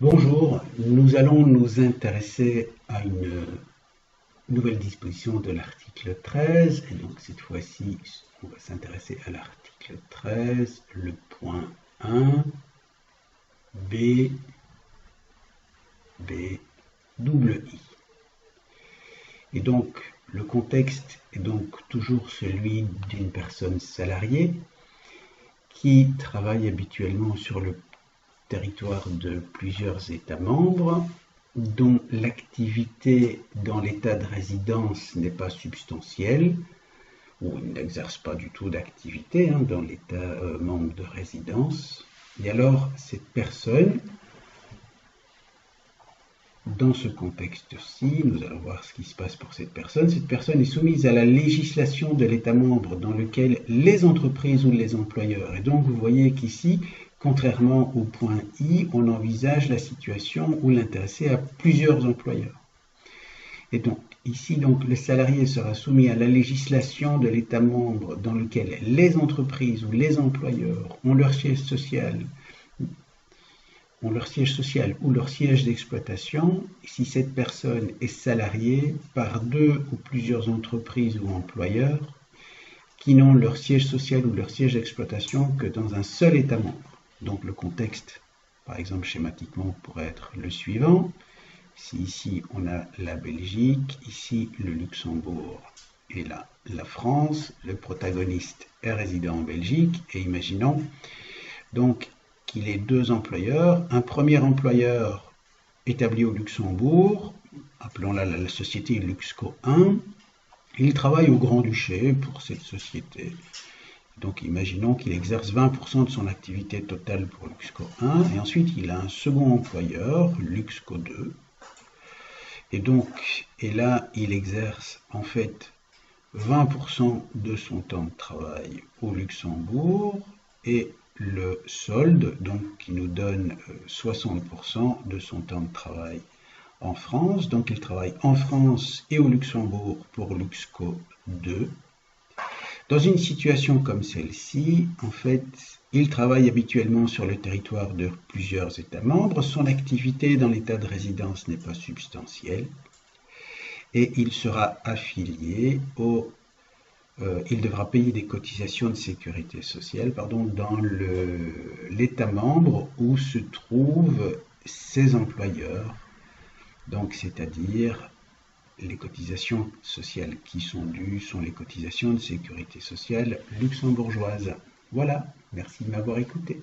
Bonjour, nous allons nous intéresser à une nouvelle disposition de l'article 13, et donc cette fois-ci, on va s'intéresser à l'article 13, le point 1, B, B, double I. Et donc, le contexte est donc toujours celui d'une personne salariée qui travaille habituellement sur le territoire de plusieurs États membres, dont l'activité dans l'état de résidence n'est pas substantielle, ou il n'exerce pas du tout d'activité dans l'état membre de résidence. Et alors, cette personne, dans ce contexte-ci, nous allons voir ce qui se passe pour cette personne. Cette personne est soumise à la législation de l'État membre dans lequel les entreprises ou les employeurs. Et donc, vous voyez qu'ici, contrairement au point I, on envisage la situation où l'intéressé a plusieurs employeurs. Et donc, ici, le salarié sera soumis à la législation de l'État membre dans lequel les entreprises ou les employeurs ont leur siège social ou leur siège d'exploitation si cette personne est salariée par deux ou plusieurs entreprises ou employeurs qui n'ont leur siège social ou leur siège d'exploitation que dans un seul État membre. Donc le contexte, par exemple schématiquement, pourrait être le suivant. Si ici on a la Belgique, ici le Luxembourg et là la France, le protagoniste est résident en Belgique et imaginons donc qu'il ait deux employeurs. Un premier employeur établi au Luxembourg, appelons-la la société Luxco 1, il travaille au Grand-Duché pour cette société. Donc imaginons qu'il exerce 20% de son activité totale pour Luxco 1, et ensuite il a un second employeur, Luxco 2, et là il exerce en fait 20% de son temps de travail au Luxembourg, et le solde, donc qui nous donne 60% de son temps de travail en France. Donc il travaille en France et au Luxembourg pour Luxco 2. Dans une situation comme celle-ci, en fait, il travaille habituellement sur le territoire de plusieurs États membres. Son activité dans l'état de résidence n'est pas substantielle et il sera affilié au il devra payer des cotisations de sécurité sociale dans l'État membre où se trouvent ses employeurs, donc c'est-à-dire les cotisations sociales qui sont dues sont les cotisations de sécurité sociale luxembourgeoises. Voilà, merci de m'avoir écouté.